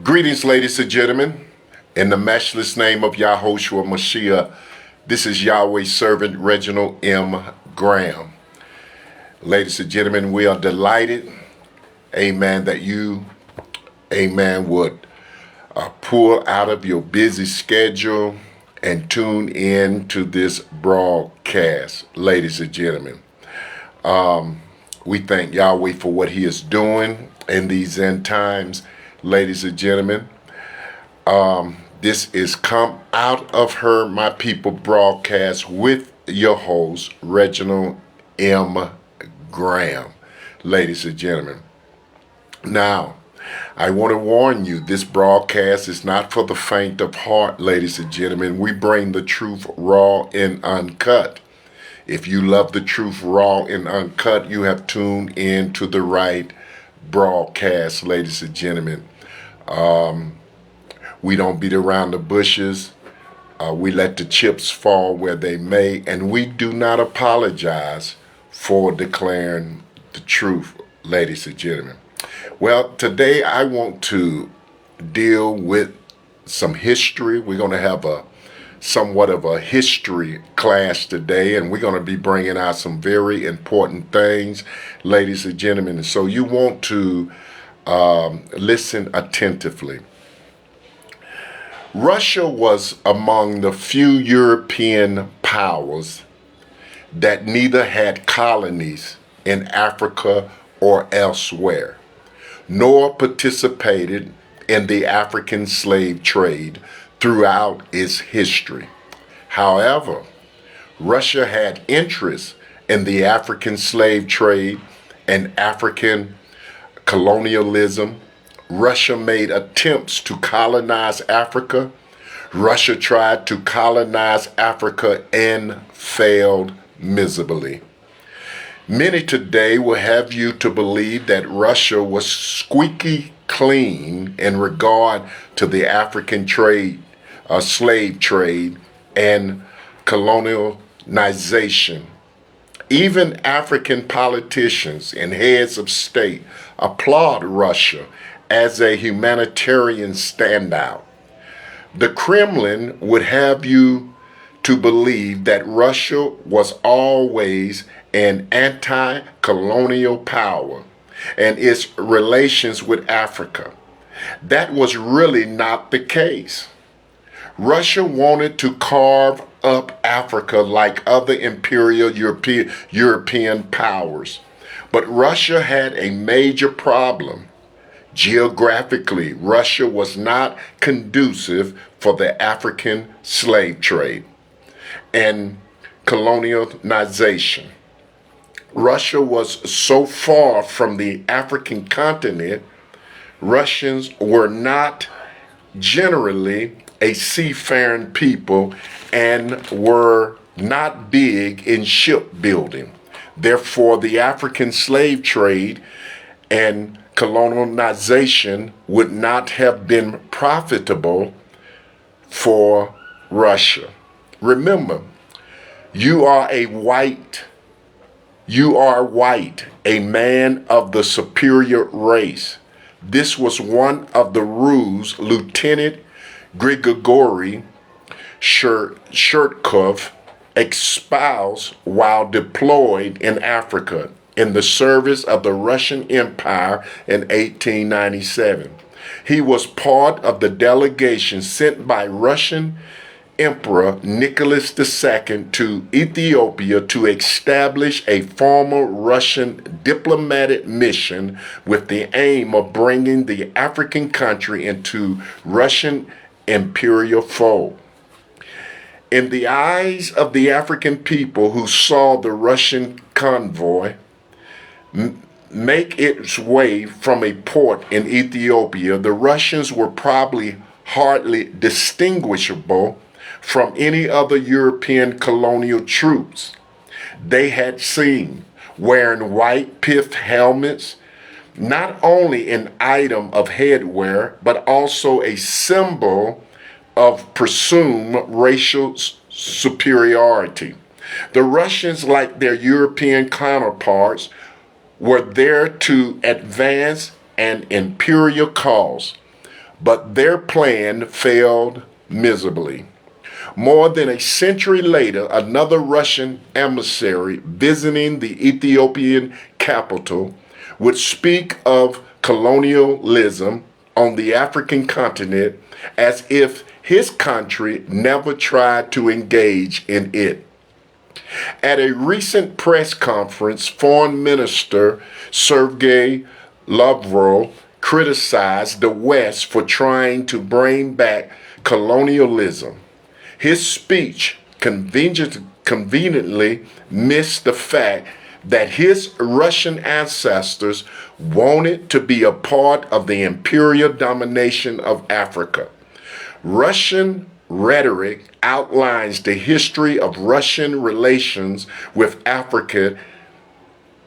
Greetings, ladies and gentlemen. In the matchless name of Yahushua Mashiach, this is Yahweh's servant Reginald M. Graham. Ladies and gentlemen, we are delighted, amen, that you, amen, would pull out of your busy schedule and tune in to this broadcast, ladies and gentlemen. We thank Yahweh for what he is doing in these end times, ladies and gentlemen. This is Come Out of Her, My People broadcast with your host, Reginald M. Graham, ladies and gentlemen. Now, I want to warn you, this broadcast is not for the faint of heart, ladies and gentlemen. We bring the truth raw and uncut. If you love the truth raw and uncut, you have tuned in to the right broadcast, ladies and gentlemen. We don't beat around the bushes. We let the chips fall where they may, and we do not apologize for declaring the truth, ladies and gentlemen. Well, today I want to deal with some history. We're going to have somewhat of a history class today, and we're going to be bringing out some very important things, ladies and gentlemen. So you want to listen attentively. Russia was among the few European powers that neither had colonies in Africa or elsewhere, nor participated in the African slave trade throughout its history. However, Russia had interest in the African slave trade and African colonialism. Russia made attempts to colonize Africa. Russia tried to colonize Africa and failed miserably. Many today will have you to believe that Russia was squeaky clean in regard to the African trade, slave trade, and colonialization. Even African politicians and heads of state applaud Russia as a humanitarian standout. The Kremlin would have you to believe that Russia was always an anti-colonial power and its relations with Africa. That was really not the case. Russia wanted to carve up Africa like other imperial European powers. But Russia had a major problem. Geographically, Russia was not conducive for the African slave trade and colonialization. Russia was so far from the African continent, Russians were not generally a seafaring people and were not big in shipbuilding. Therefore, the African slave trade and colonialization would not have been profitable for Russia. Remember, you are white, a man of the superior race. This was one of the rules Lieutenant Grigory Chertkov espoused while deployed in Africa in the service of the Russian Empire in 1897. He was part of the delegation sent by Russian Emperor Nicholas II to Ethiopia to establish a formal Russian diplomatic mission with the aim of bringing the African country into Russian imperial fold. In the eyes of the African people who saw the Russian convoy make its way from a port in Ethiopia, the Russians were probably hardly distinguishable from any other European colonial troops they had seen, wearing white pith helmets, not only an item of headwear, but also a symbol of presumed racial superiority. The Russians, like their European counterparts, were there to advance an imperial cause. but their plan failed miserably. More than a century later, another Russian emissary visiting the Ethiopian capital would speak of colonialism on the African continent as if his country never tried to engage in it. At a recent press conference, Foreign Minister Sergei Lavrov criticized the West for trying to bring back colonialism. His speech conveniently missed the fact that his Russian ancestors wanted to be a part of the imperial domination of Africa. Russian rhetoric outlines the history of Russian relations with Africa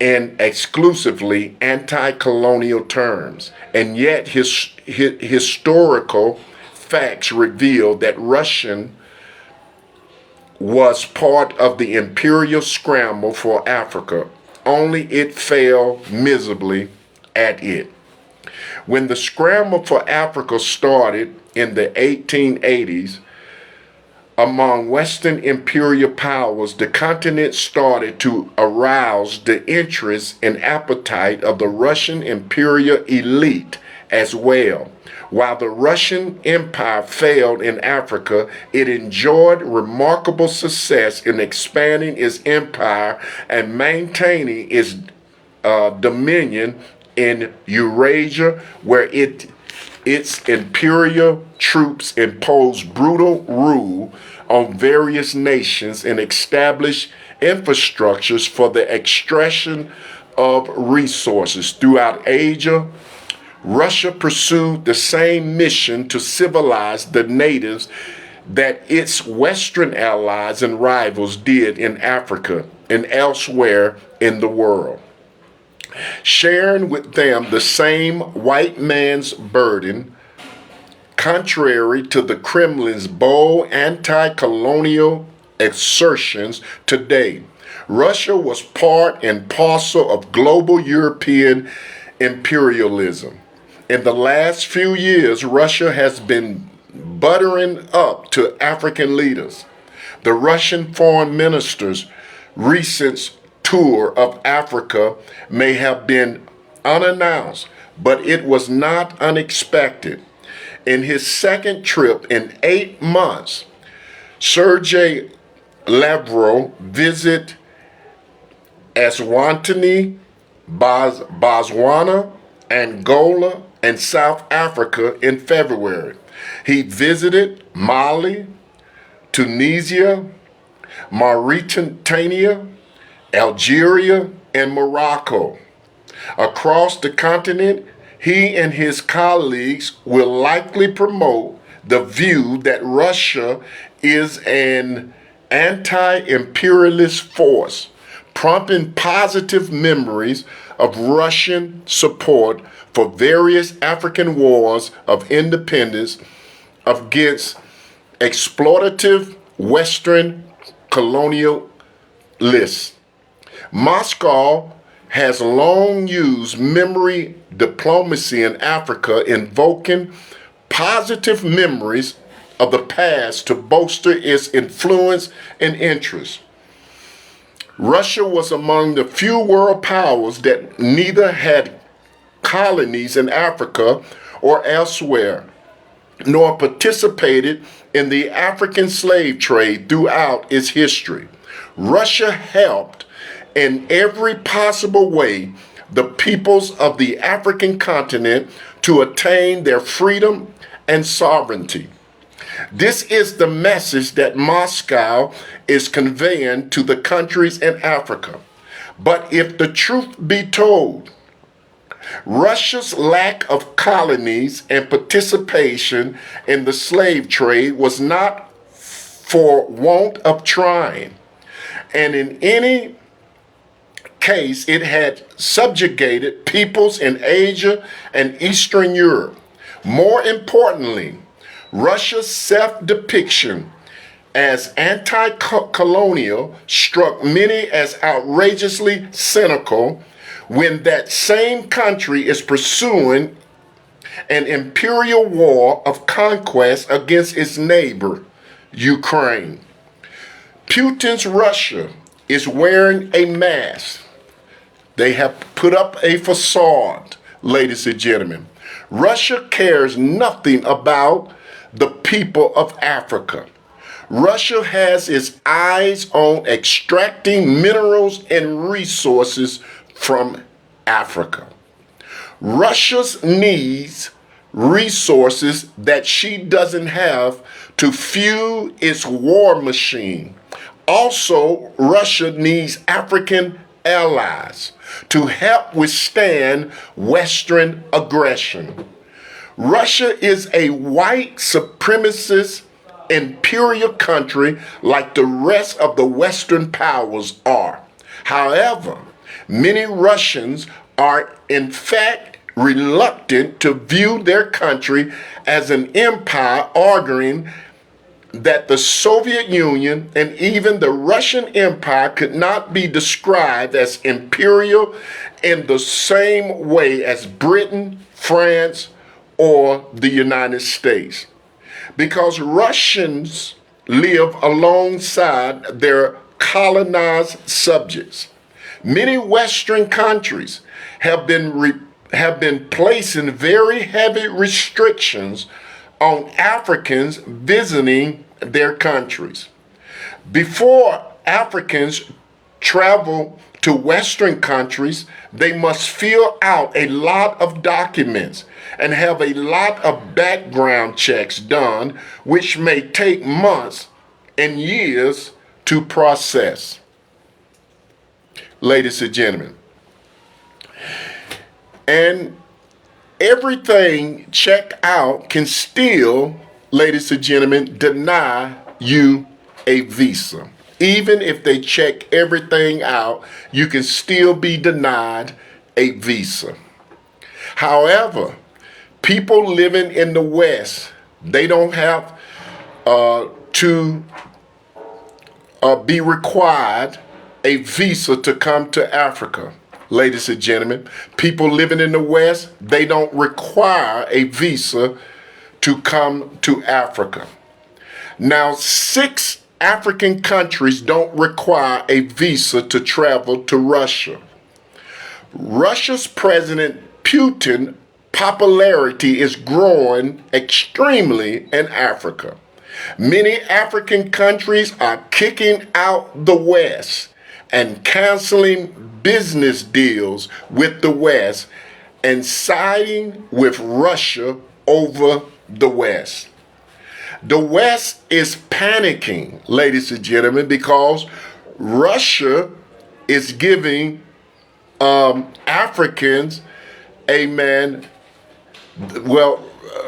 in exclusively anti-colonial terms, and yet historical facts reveal that Russian was part of the imperial scramble for Africa, only it failed miserably at it. When the scramble for Africa started in the 1880s, among Western imperial powers, the continent started to arouse the interest and appetite of the Russian imperial elite as well. While the Russian Empire failed in Africa, it enjoyed remarkable success in expanding its empire and maintaining its dominion in Eurasia, where its imperial troops imposed brutal rule on various nations and established infrastructures for the extraction of resources. Throughout Asia, Russia pursued the same mission to civilize the natives that its Western allies and rivals did in Africa and elsewhere in the world. Sharing with them the same white man's burden, contrary to the Kremlin's bold anti-colonial assertions today, Russia was part and parcel of global European imperialism. In the last few years, Russia has been buttering up to African leaders. The Russian foreign minister's recent tour of Africa may have been unannounced, but it was not unexpected. In his second trip in 8 months, Sergei Lavrov visited Eswatini, Botswana, Angola, and South Africa in February. He visited Mali, Tunisia, Mauritania, Algeria, and Morocco. Across the continent, he and his colleagues will likely promote the view that Russia is an anti-imperialist force, prompting positive memories of Russian support for various African wars of independence against exploitative Western colonialists. Moscow has long used memory diplomacy in Africa, invoking positive memories of the past to bolster its influence and interest. Russia was among the few world powers that neither had colonies in Africa or elsewhere, nor participated in the African slave trade throughout its history. Russia helped in every possible way the peoples of the African continent to attain their freedom and sovereignty. This is the message that Moscow is conveying to the countries in Africa. But if the truth be told, Russia's lack of colonies and participation in the slave trade was not for want of trying, and in any case, it had subjugated peoples in Asia and Eastern Europe. More importantly, Russia's self-depiction as anti-colonial struck many as outrageously cynical when that same country is pursuing an imperial war of conquest against its neighbor, Ukraine. Putin's Russia is wearing a mask. They have put up a facade, ladies and gentlemen. Russia cares nothing about the people of Africa. Russia has its eyes on extracting minerals and resources from Africa. Russia needs resources that she doesn't have to fuel its war machine. Also, Russia needs African allies to help withstand Western aggression. Russia is a white supremacist imperial country like the rest of the Western powers are. However, many Russians are in fact reluctant to view their country as an empire, arguing that the Soviet Union and even the Russian Empire could not be described as imperial in the same way as Britain, France, or the United States. Because Russians live alongside their colonized subjects. Many Western countries have been placing very heavy restrictions on Africans visiting their countries. Before Africans travel to Western countries, they must fill out a lot of documents and have a lot of background checks done, which may take months and years to process. Ladies and gentlemen, and everything checked out can still, ladies and gentlemen, deny you a visa. Even if they check everything out, you can still be denied a visa. However, people living in the West, they don't have to be required a visa to come to Africa. Ladies and gentlemen, people living in the West, they don't require a visa to come to Africa. Now, 6 African countries don't require a visa to travel to Russia. Russia's President Putin popularity is growing extremely in Africa. Many African countries are kicking out the West and canceling business deals with the West and siding with Russia over the West. The West is panicking, ladies and gentlemen, because Russia is giving Africans,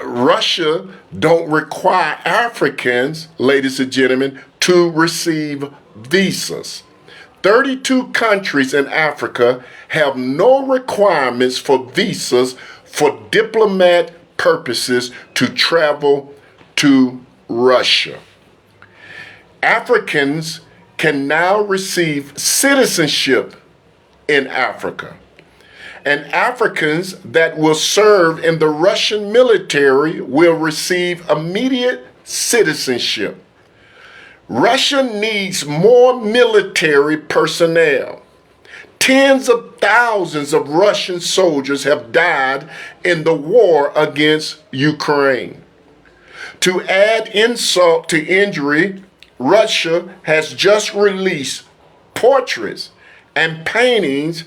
Russia don't require Africans, ladies and gentlemen, to receive visas. 32 countries in Africa have no requirements for visas for diplomat purposes to travel to Russia. Africans can now receive citizenship in Africa. And Africans that will serve in the Russian military will receive immediate citizenship. Russia needs more military personnel. Tens of thousands of Russian soldiers have died in the war against Ukraine. To add insult to injury, Russia has just released portraits and paintings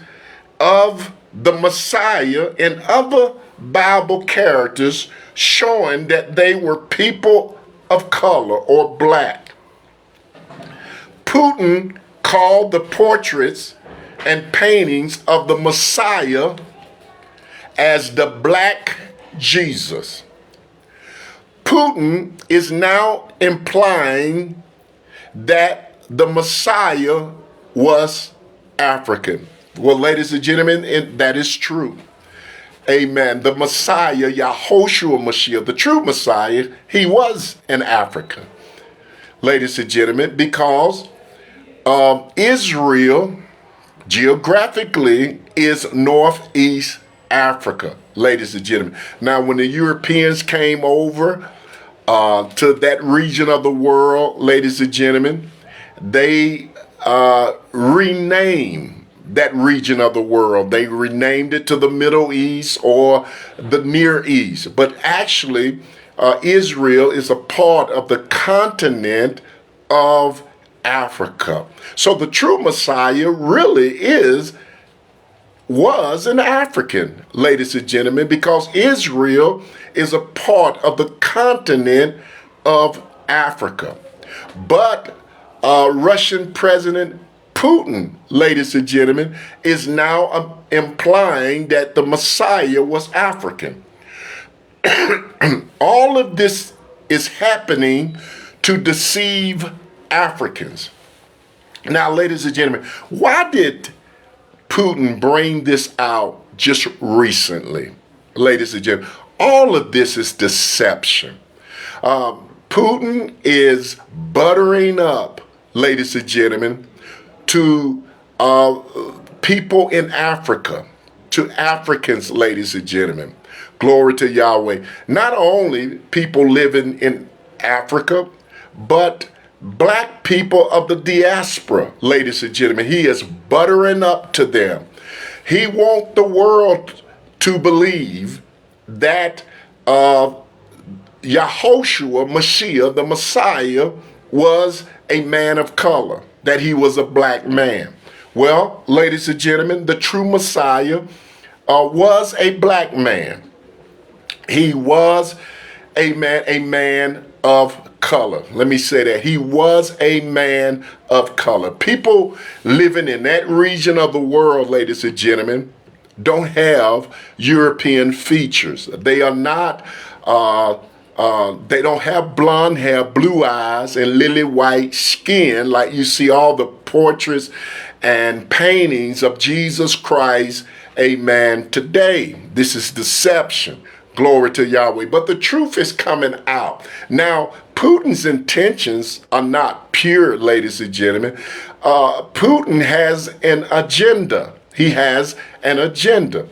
of the Messiah and other Bible characters showing that they were people of color or black. Putin called the portraits and paintings of the Messiah as the Black Jesus. Putin is now implying that the Messiah was African. Well, ladies and gentlemen, that is true. Amen. The Messiah, Yahushua Mashiach, the true Messiah, he was an African. Ladies and gentlemen, because Israel geographically is Northeast Africa. ladies and gentlemen. Now, when the Europeans came over to that region of the world, ladies and gentlemen, they renamed that region of the world. They renamed it to the Middle East or the Near East. But actually, Israel is a part of the continent of Africa. So the true Messiah really was an African, ladies and gentlemen, because Israel is a part of the continent of Africa. But Russian President Putin, ladies and gentlemen, is now implying that the Messiah was African. All of this is happening to deceive Africans. Now, ladies and gentlemen, why did Putin bring this out just recently? Ladies and gentlemen, all of this is deception. Putin is buttering up, ladies and gentlemen, to people in Africa, to Africans, ladies and gentlemen. Glory to Yahweh. Not only people living in Africa, but black people of the diaspora, ladies and gentlemen. He is buttering up to them. He wants the world to believe that Yahushua, Mashiach, the Messiah, was a man of color, that he was a black man. Well, ladies and gentlemen, the true Messiah was a black man. He was a man of color. Let me say that. He was a man of color. People living in that region of the world, ladies and gentlemen, don't have European features. They are not, they don't have blonde hair, blue eyes, and lily white skin like you see all the portraits and paintings of Jesus Christ, amen, today. This is deception. Glory to Yahweh. But the truth is coming out. Now, Putin's intentions are not pure, ladies and gentlemen. Putin has an agenda. He has an agenda.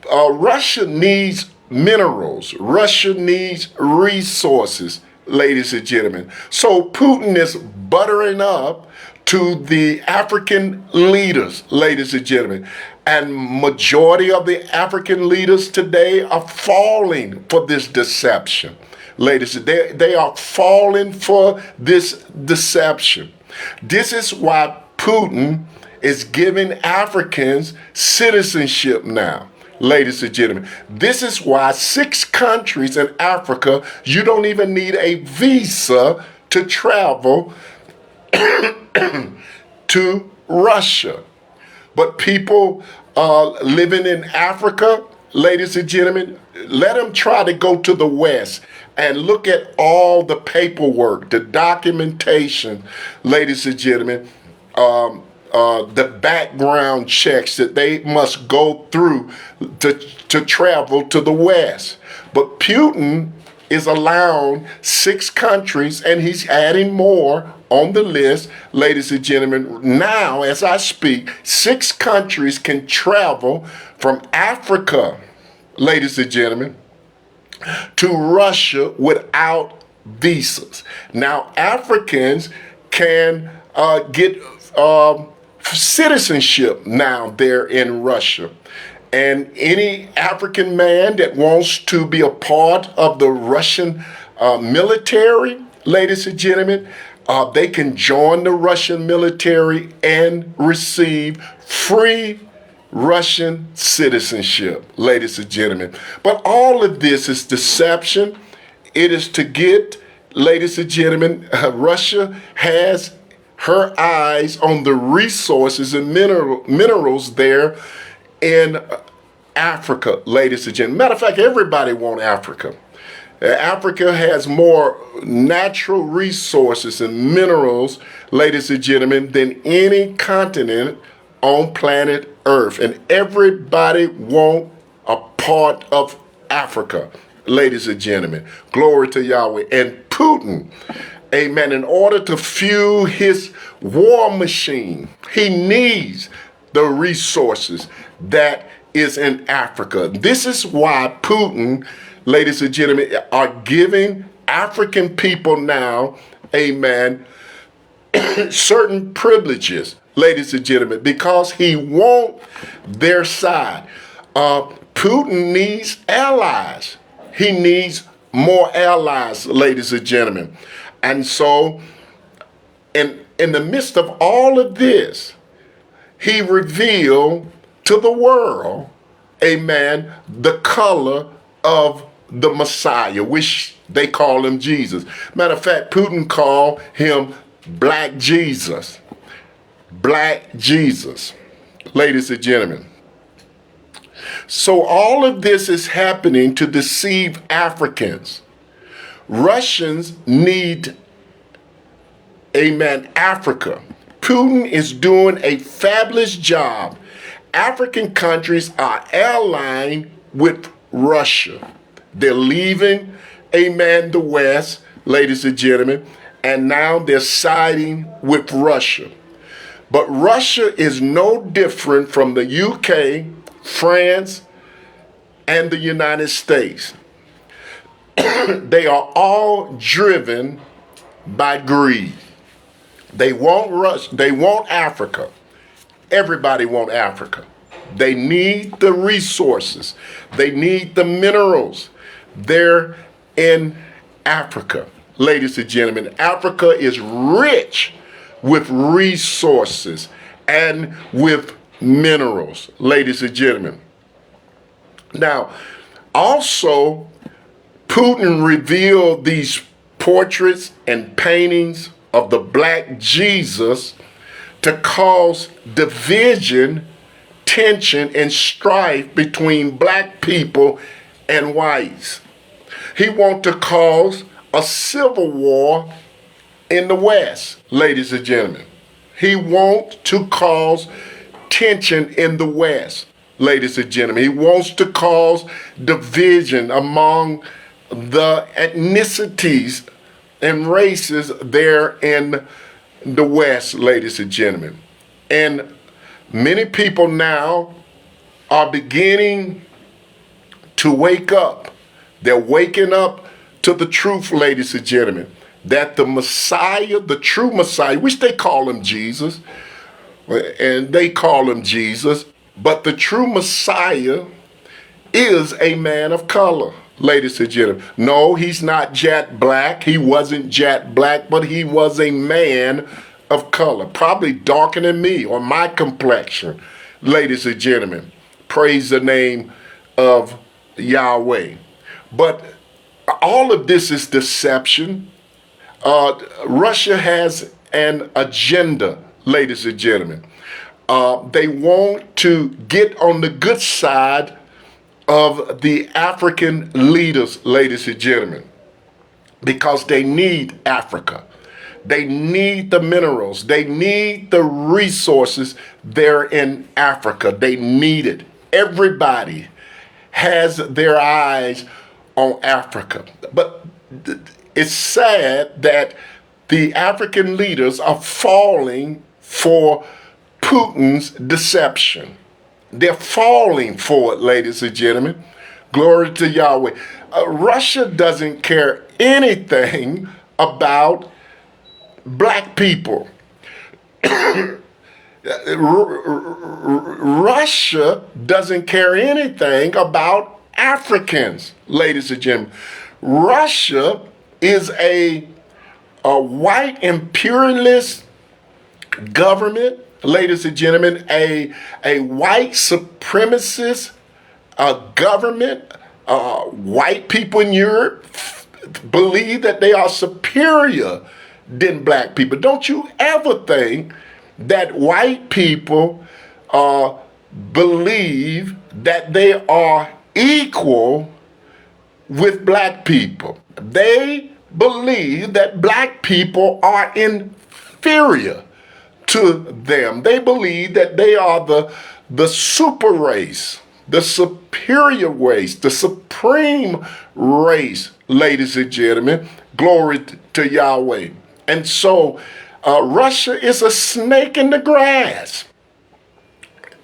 Russia needs minerals. Russia needs resources, ladies and gentlemen. So Putin is buttering up to the African leaders, ladies and gentlemen. And majority of the African leaders today are falling for this deception. Ladies, they are falling for this deception. This is why Putin is giving Africans citizenship now. Ladies and gentlemen, this is why 6 countries in Africa, you don't even need a visa to travel to Russia. But people living in Africa, ladies and gentlemen, let them try to go to the West and look at all the paperwork, the documentation, ladies and gentlemen, the background checks that they must go through to travel to the West. But Putin is allowing 6 countries, and he's adding more on the list, ladies and gentlemen. Now, as I speak, 6 countries can travel from Africa, ladies and gentlemen, to Russia without visas. Now, Africans can get citizenship now there in Russia. And any African man that wants to be a part of the Russian military, ladies and gentlemen, they can join the Russian military and receive free Russian citizenship, ladies and gentlemen. But all of this is deception. It is to get, ladies and gentlemen, Russia has her eyes on the resources and minerals there in Africa, ladies and gentlemen. Matter of fact, everybody wants Africa. Africa has more natural resources and minerals, ladies and gentlemen, than any continent on planet Earth. And everybody wants a part of Africa, ladies and gentlemen. Glory to Yahweh. And Putin, amen, in order to fuel his war machine, he needs the resources that is in Africa. This is why Putin, ladies and gentlemen, are giving African people now, amen, certain privileges, ladies and gentlemen, because he wants their side. Putin needs allies. He needs more allies, ladies and gentlemen. And so, in the midst of all of this, he revealed to the world, amen, the color of the Messiah, which they call him Jesus. Matter of fact, Putin called him Black Jesus. Black Jesus, ladies and gentlemen. So all of this is happening to deceive Africans. Russians need, amen, Africa. Putin is doing a fabulous job. African countries are allying with Russia. They're leaving, amen, the West, ladies and gentlemen, and now they're siding with Russia. But Russia is no different from the UK, France, and the United States. They are all driven by greed. They want Africa. Everybody wants Africa. They need the resources. They need the minerals. They're in Africa. Ladies and gentlemen, Africa is rich with resources and with minerals, ladies and gentlemen. Now, also, Putin revealed these portraits and paintings of the Black Jesus to cause division, tension, and strife between Black people and whites. He wants to cause a civil war in the West, ladies and gentlemen. He wants to cause tension in the West, ladies and gentlemen. He wants to cause division among the ethnicities and races there in the West, ladies and gentlemen. And many people now are beginning to wake up. They're waking up to the truth, ladies and gentlemen, that the Messiah, the true Messiah, which they call him Jesus, and they call him Jesus, but the true Messiah is a man of color, ladies and gentlemen. No, he's not jet black. He wasn't jet black, but he was a man of color, probably darker than me or my complexion, ladies and gentlemen. Praise the name of Yahweh. But all of this is deception. Russia has an agenda, ladies and gentlemen. They want to get on the good side of the African leaders, ladies and gentlemen, because they need Africa. They need the minerals. They need the resources there in Africa. They need it. Everybody has their eyes on Africa. But it's sad that the African leaders are falling for Putin's deception. They're falling for it, ladies and gentlemen. Glory to Yahweh. Russia doesn't care anything about Black people. Russia doesn't care anything about Africans, ladies and gentlemen. Russia is a white imperialist government, ladies and gentlemen, a white supremacist government. White people in Europe believe that they are superior than Black people. Don't you ever think that white people believe that they are equal with Black people. They believe that Black people are inferior to them. They believe that they are the super race, the superior race, the supreme race, ladies and gentlemen. Glory to Yahweh. And so Russia is a snake in the grass.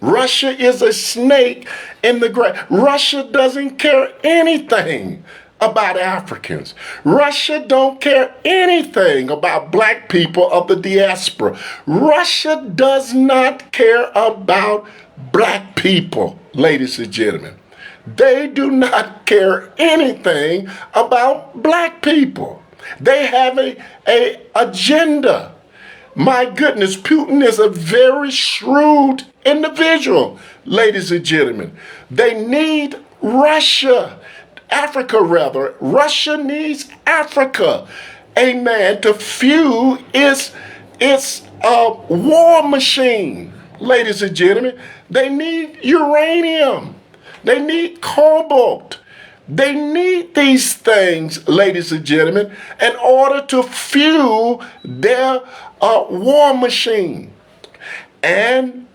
Russia is a snake in the grass. Russia doesn't care anything about Africans. Russia don't care anything about black people of the diaspora. Russia does not care about black people, ladies and gentlemen. They do not care anything about black people. They have a agenda. My goodness, Putin is a very shrewd individual, ladies and gentlemen. They need Russia, Africa rather. Russia needs Africa, amen, to fuel its war machine, ladies and gentlemen. They need uranium. They need cobalt. They need these things, ladies and gentlemen, in order to fuel their war machine. And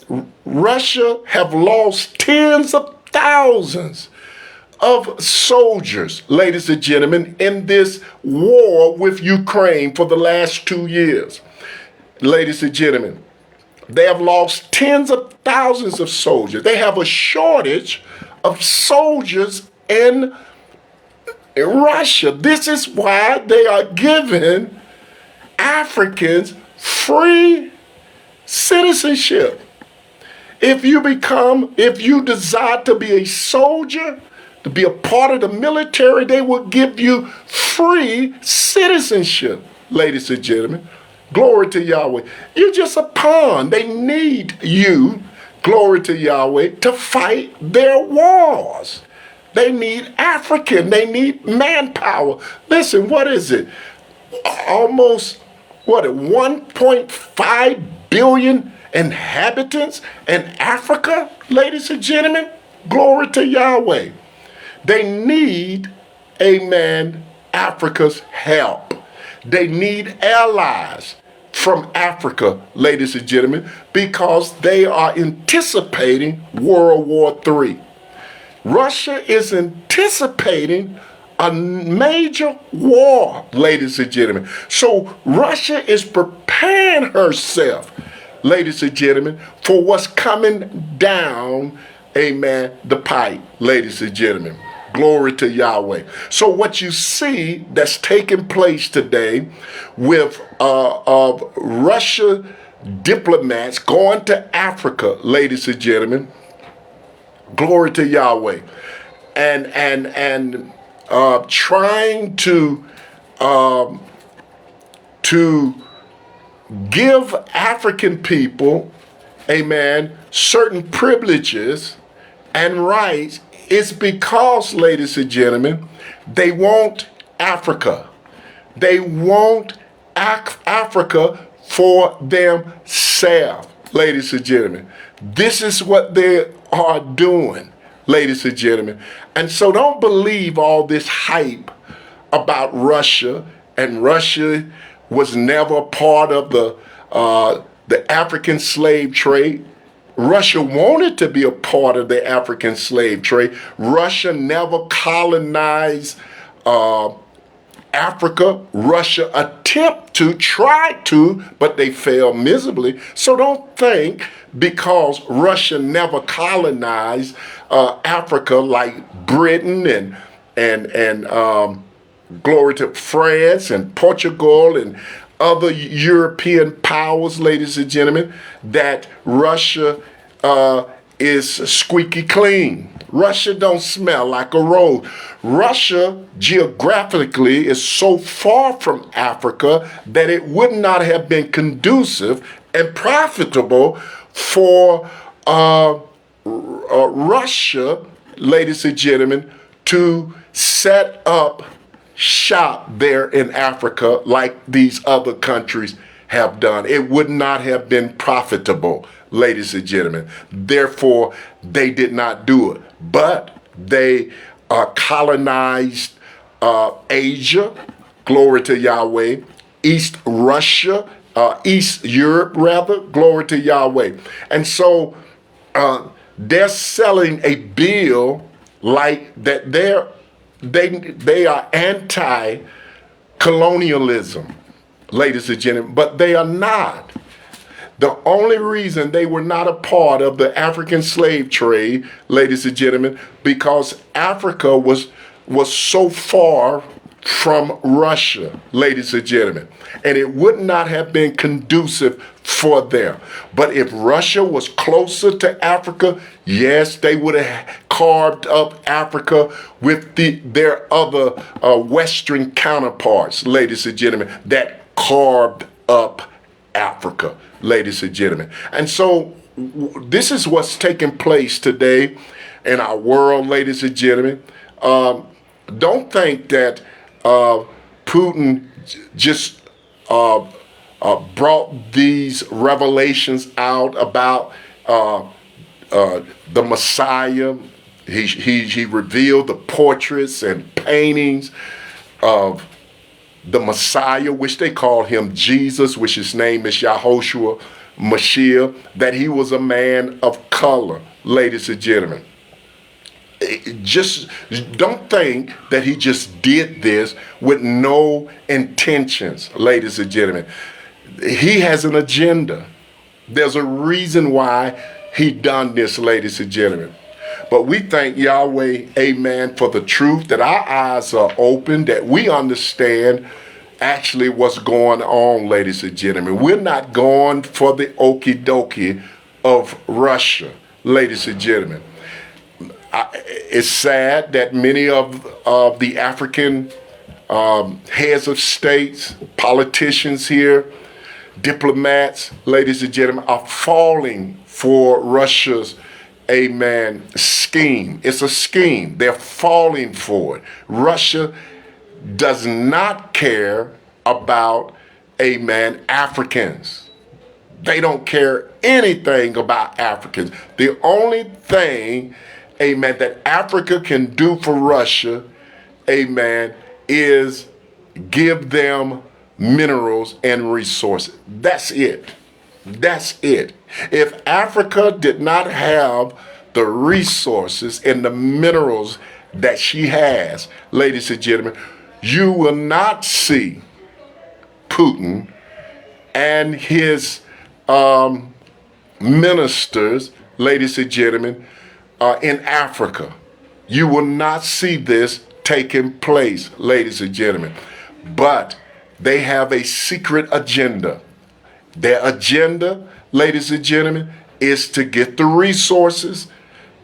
Russia have lost tens of thousands of soldiers, ladies and gentlemen, in this war with Ukraine for the last 2 years. Ladies and gentlemen, they have lost tens of thousands of soldiers. They have a shortage of soldiers in Russia. This is why they are giving Africans free citizenship. If you desire to be a soldier, to be a part of the military, they will give you free citizenship, ladies and gentlemen. Glory to Yahweh. You're just a pawn. They need you, glory to Yahweh, to fight their wars. They need African. They need manpower. Listen, what is it? Almost, 1.5 billion inhabitants in Africa, ladies and gentlemen? Glory to Yahweh. They need, amen, Africa's help. They need allies from Africa, ladies and gentlemen, because they are anticipating World War III. Russia is anticipating a major war, ladies and gentlemen. So Russia is preparing herself, ladies and gentlemen, for what's coming down, amen, the pipe, ladies and gentlemen. Glory to Yahweh. So what you see that's taking place today with Russia diplomats going to Africa, ladies and gentlemen, glory to Yahweh, and trying to give African people, amen, certain privileges and rights. It's because, ladies and gentlemen, they want Africa. They want Africa for themselves, ladies and gentlemen. This is what they are doing, ladies and gentlemen. And so don't believe all this hype about Russia. And Russia was never part of the African slave trade. Russia wanted to be a part of the African slave trade. Russia never colonized Africa. Russia tried to, but they failed miserably. So don't think because Russia never colonized Africa like Britain and glory to France and Portugal and other European powers, ladies and gentlemen, that Russia is squeaky clean. Russia don't smell like a rose. Russia geographically is so far from Africa that it would not have been conducive and profitable for Russia, ladies and gentlemen, to set up shop there in Africa like these other countries have done. It would not have been profitable, ladies and gentlemen. Therefore, they did not do it. But they colonized Asia, glory to Yahweh, East Russia, East Europe rather, glory to Yahweh. And so they're selling a bill like that they are anti-colonialism, ladies and gentlemen, but they are not. The only reason they were not a part of the African slave trade, ladies and gentlemen, because Africa was so far from Russia, ladies and gentlemen, and it would not have been conducive for them. But if Russia was closer to Africa, yes, they would have carved up Africa with their other Western counterparts, ladies and gentlemen, that carved up Africa, ladies and gentlemen. And so this is what's taking place today in our world, ladies and gentlemen. Don't think that Putin just brought these revelations out about the Messiah. He revealed the portraits and paintings of the Messiah, which they call him Jesus, which his name is Yahushua Mashiach, that he was a man of color, ladies and gentlemen. Just don't think that he just did this with no intentions, ladies and gentlemen. He has an agenda. There's a reason why he done this, ladies and gentlemen. But we thank Yahweh, amen, for the truth, that our eyes are open, that we understand actually what's going on, ladies and gentlemen. We're not going for the okie dokie of Russia, ladies and gentlemen. It's sad that many of the African heads of states, politicians here, diplomats, ladies and gentlemen, are falling for Russia's, amen, scheme. It's a scheme. They're falling for it. Russia does not care about, amen, Africans. They don't care anything about Africans. The only thing, amen, that Africa can do for Russia, amen, is give them minerals and resources. That's it. That's it. If Africa did not have the resources and the minerals that she has, ladies and gentlemen, you will not see Putin and his ministers, ladies and gentlemen, in Africa. You will not see this taking place, ladies and gentlemen. But they have a secret agenda. Their agenda, ladies and gentlemen, is to get the resources,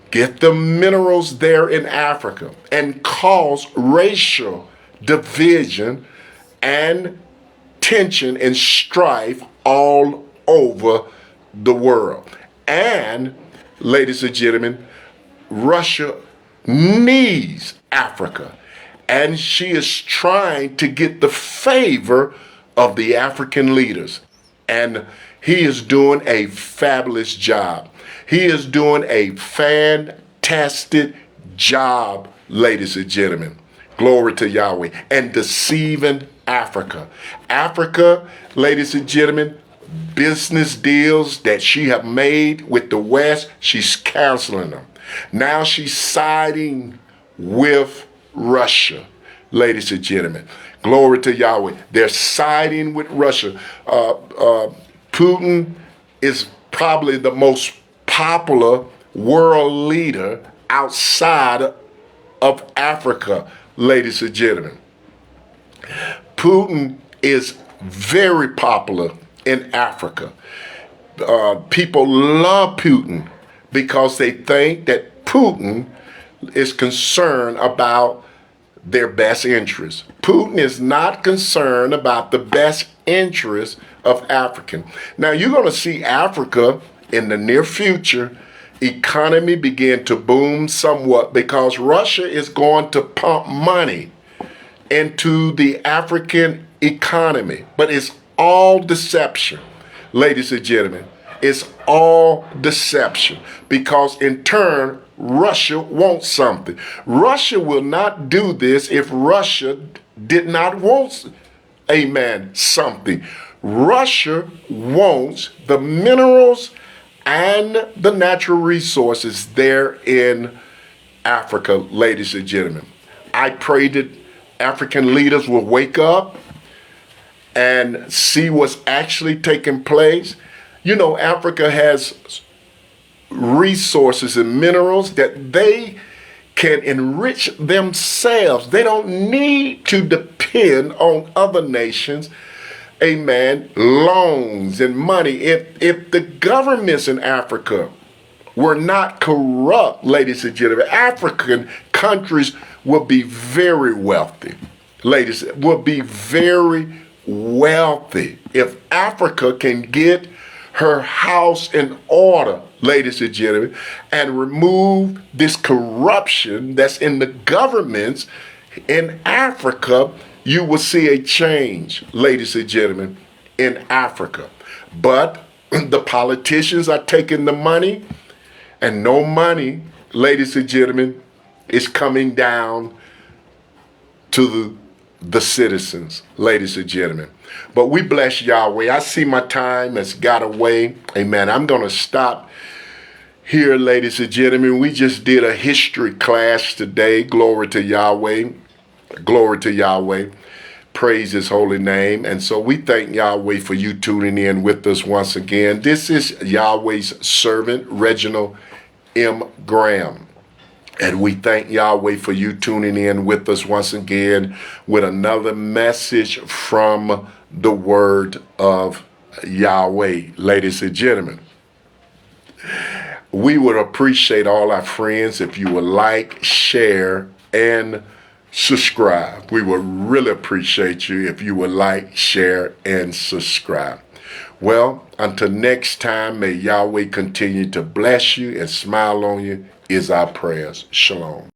get the minerals there in Africa, and cause racial division and tension and strife all over the world. And, ladies and gentlemen, Russia needs Africa, and she is trying to get the favor of the African leaders. And he is doing a fabulous job. He is doing a fantastic job, ladies and gentlemen. Glory to Yahweh. And deceiving Africa. Africa, ladies and gentlemen, business deals that she have made with the West, she's canceling them. Now she's siding with Russia, ladies and gentlemen. Glory to Yahweh. They're siding with Russia. Putin is probably the most popular world leader outside of Africa, ladies and gentlemen. Putin is very popular in Africa. People love Putin because they think that Putin is concerned about their best interests. Putin is not concerned about the best interests of African. Now you're going to see Africa in the near future economy begin to boom somewhat because Russia is going to pump money into the African economy. But it's all deception, ladies and gentlemen. It's all deception because in turn, Russia wants something. Russia will not do this if Russia did not want, amen, something. Russia wants the minerals and the natural resources there in Africa, ladies and gentlemen. I pray that African leaders will wake up and see what's actually taking place You know, Africa has resources and minerals that they can enrich themselves. They don't need to depend on other nations, amen, loans and money. If the governments in Africa were not corrupt, ladies and gentlemen, African countries will be very wealthy. Ladies, will be very wealthy. If Africa can get her house in order, ladies and gentlemen, and remove this corruption that's in the governments in Africa, you will see a change, ladies and gentlemen, in Africa. But the politicians are taking the money, and no money, ladies and gentlemen, is coming down to the citizens, ladies and gentlemen. But we bless Yahweh. I see my time has got away. Amen. I'm going to stop here, ladies and gentlemen. We just did a history class today. Glory to Yahweh. Glory to Yahweh. Praise his holy name. And so we thank Yahweh for you tuning in with us once again. This is Yahweh's servant, Reginald M. Graham. And we thank Yahweh for you tuning in with us once again with another message from the word of Yahweh. Ladies and gentlemen, we would appreciate all our friends if you would like, share, and subscribe. We would really appreciate you if you would like, share, and subscribe. Well, until next time, may Yahweh continue to bless you and smile on you is our prayers. Shalom.